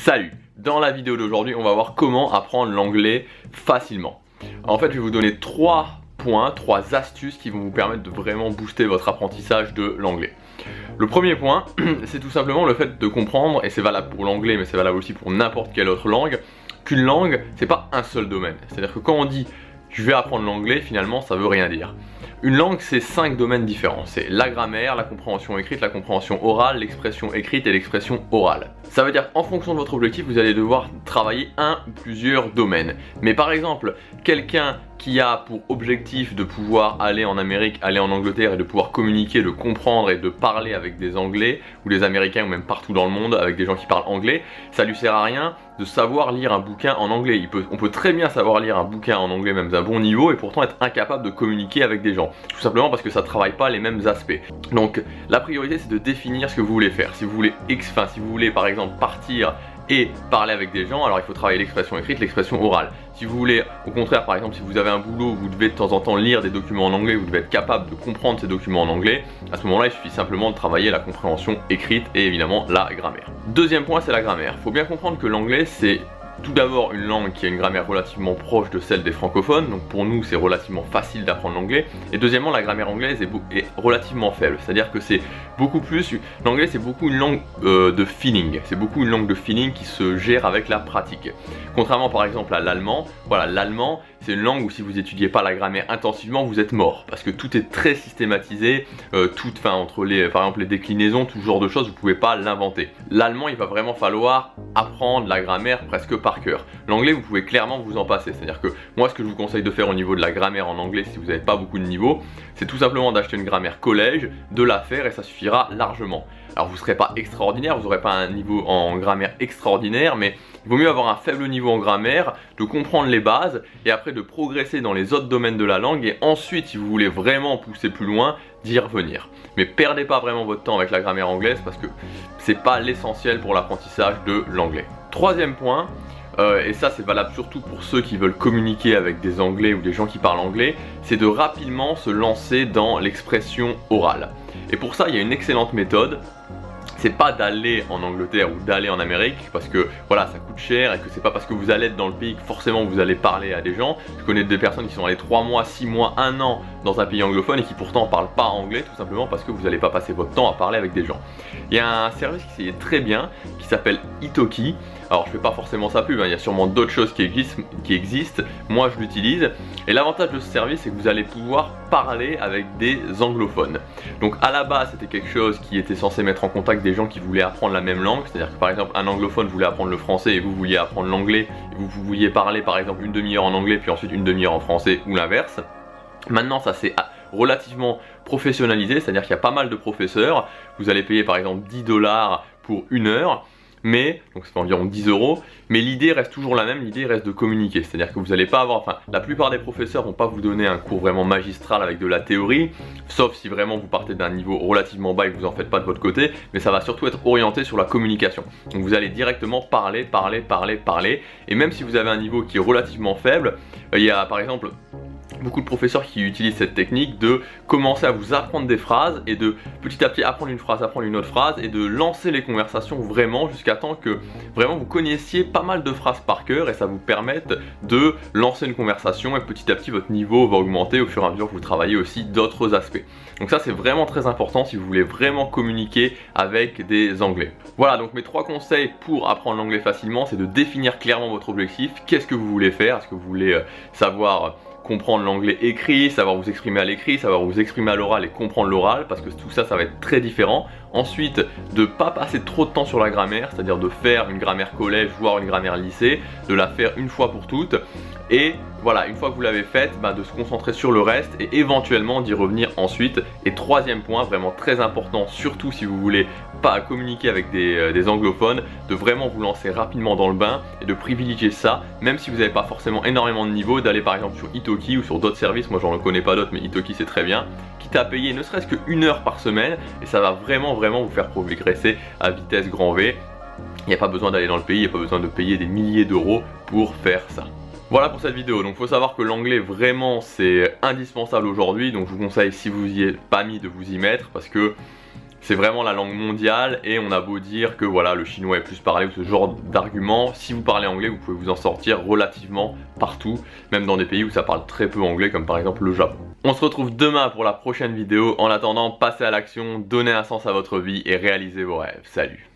Salut! Dans la vidéo d'aujourd'hui, on va voir comment apprendre l'anglais facilement. En fait, je vais vous donner 3 points, 3 astuces qui vont vous permettre de vraiment booster votre apprentissage de l'anglais. Le premier point, c'est tout simplement le fait de comprendre, et c'est valable pour l'anglais, mais c'est valable aussi pour n'importe quelle autre langue, qu'une langue, c'est pas un seul domaine. C'est-à-dire que quand on dit « je vais apprendre l'anglais », finalement, ça veut rien dire. Une langue, c'est 5 domaines différents. C'est la grammaire, la compréhension écrite, la compréhension orale, l'expression écrite et l'expression orale. Ça veut dire qu'en fonction de votre objectif, vous allez devoir travailler un ou plusieurs domaines. Mais par exemple, quelqu'un qui a pour objectif de pouvoir aller en Amérique, aller en Angleterre et de pouvoir communiquer, de comprendre et de parler avec des Anglais ou des Américains ou même partout dans le monde avec des gens qui parlent anglais, ça lui sert à rien de savoir lire un bouquin en anglais. On peut très bien savoir lire un bouquin en anglais même d'un bon niveau et pourtant être incapable de communiquer avec des gens. Tout simplement parce que ça ne travaille pas les mêmes aspects. Donc la priorité, c'est de définir ce que vous voulez faire. Si vous voulez par exemple partir et parler avec des gens, alors il faut travailler l'expression écrite, l'expression orale. Si vous voulez, au contraire, par exemple, si vous avez un boulot où vous devez de temps en temps lire des documents en anglais, vous devez être capable de comprendre ces documents en anglais, à ce moment-là, il suffit simplement de travailler la compréhension écrite et évidemment la grammaire. Deuxième point, c'est la grammaire. Il faut bien comprendre que l'anglais, c'est tout d'abord une langue qui a une grammaire relativement proche de celle des francophones, donc pour nous c'est relativement facile d'apprendre l'anglais. Et deuxièmement, la grammaire anglaise est relativement faible, c'est-à-dire que c'est beaucoup plus, l'anglais c'est beaucoup une langue de feeling, c'est beaucoup une langue de feeling qui se gère avec la pratique. Contrairement par exemple à l'allemand, voilà, l'allemand c'est une langue où si vous étudiez pas la grammaire intensivement, vous êtes mort, parce que tout est très systématisé, entre par exemple les déclinaisons, tout ce genre de choses, vous pouvez pas l'inventer. L'allemand, il va vraiment falloir apprendre la grammaire presque par cœur. L'anglais, vous pouvez clairement vous en passer, c'est-à-dire que moi ce que je vous conseille de faire au niveau de la grammaire en anglais, si vous n'avez pas beaucoup de niveau, c'est tout simplement d'acheter une grammaire collège, de la faire et ça suffira largement. Alors vous ne serez pas extraordinaire, vous n'aurez pas un niveau en grammaire extraordinaire, mais il vaut mieux avoir un faible niveau en grammaire, de comprendre les bases et après de progresser dans les autres domaines de la langue et ensuite, si vous voulez vraiment pousser plus loin, d'y revenir. Mais perdez pas vraiment votre temps avec la grammaire anglaise parce que c'est pas l'essentiel pour l'apprentissage de l'anglais. Troisième point, et ça c'est valable surtout pour ceux qui veulent communiquer avec des Anglais ou des gens qui parlent anglais, c'est de rapidement se lancer dans l'expression orale. Et pour ça, il y a une excellente méthode. C'est pas d'aller en Angleterre ou d'aller en Amérique parce que voilà, ça coûte cher et que c'est pas parce que vous allez être dans le pays que forcément vous allez parler à des gens. Je connais des personnes qui sont allées 3 mois, 6 mois, 1 an dans un pays anglophone et qui pourtant parlent pas anglais tout simplement parce que vous n'allez pas passer votre temps à parler avec des gens. Il y a un service qui est très bien qui s'appelle Italki. Alors je fais pas forcément sa pub, hein. Il y a sûrement d'autres choses qui existent. Moi je l'utilise et l'avantage de ce service c'est que vous allez pouvoir parler avec des anglophones. Donc à la base c'était quelque chose qui était censé mettre en contact des gens qui voulaient apprendre la même langue, c'est-à-dire que par exemple un anglophone voulait apprendre le français et vous vouliez apprendre l'anglais et vous vouliez parler par exemple une demi-heure en anglais puis ensuite une demi-heure en français ou l'inverse. Maintenant ça s'est relativement professionnalisé, c'est-à-dire qu'il y a pas mal de professeurs, vous allez payer par exemple 10 $ pour 1 heure. Mais, donc c'est environ 10 €, mais l'idée reste toujours la même, l'idée reste de communiquer. C'est-à-dire que vous n'allez pas avoir, la plupart des professeurs vont pas vous donner un cours vraiment magistral avec de la théorie, sauf si vraiment vous partez d'un niveau relativement bas et que vous en faites pas de votre côté, mais ça va surtout être orienté sur la communication. Donc vous allez directement parler, et même si vous avez un niveau qui est relativement faible, il y a par exemple beaucoup de professeurs qui utilisent cette technique de commencer à vous apprendre des phrases et de petit à petit apprendre une phrase, apprendre une autre phrase et de lancer les conversations vraiment jusqu'à temps que vraiment vous connaissiez pas mal de phrases par cœur et ça vous permette de lancer une conversation et petit à petit votre niveau va augmenter au fur et à mesure que vous travaillez aussi d'autres aspects. Donc ça c'est vraiment très important si vous voulez vraiment communiquer avec des Anglais. Voilà, donc mes 3 conseils pour apprendre l'anglais facilement, c'est de définir clairement votre objectif, qu'est-ce que vous voulez faire, est-ce que vous voulez savoir comprendre l'anglais écrit, savoir vous exprimer à l'écrit, savoir vous exprimer à l'oral et comprendre l'oral parce que tout ça, ça va être très différent. Ensuite, de ne pas passer trop de temps sur la grammaire, c'est-à-dire de faire une grammaire collège, voire une grammaire lycée, de la faire une fois pour toutes et voilà, une fois que vous l'avez faite, de se concentrer sur le reste et éventuellement d'y revenir ensuite. Et troisième point, vraiment très important, surtout si vous voulez pas communiquer avec des anglophones, de vraiment vous lancer rapidement dans le bain et de privilégier ça, même si vous n'avez pas forcément énormément de niveau, d'aller par exemple sur Italki ou sur d'autres services, moi j'en connais pas d'autres mais Italki c'est très bien, quitte à payer ne serait-ce que 1 heure par semaine et ça va vraiment vous faire progresser à vitesse grand V. Il n'y a pas besoin d'aller dans le pays, il n'y a pas besoin de payer des milliers d'euros pour faire ça. Voilà pour cette vidéo, donc il faut savoir que l'anglais vraiment c'est indispensable aujourd'hui, donc je vous conseille si vous y êtes pas mis de vous y mettre parce que C'est vraiment la langue mondiale et on a beau dire que voilà, le chinois est plus parlé ou ce genre d'argument, si vous parlez anglais, vous pouvez vous en sortir relativement partout, même dans des pays où ça parle très peu anglais comme par exemple le Japon. On se retrouve demain pour la prochaine vidéo. En attendant, passez à l'action, donnez un sens à votre vie et réalisez vos rêves. Salut!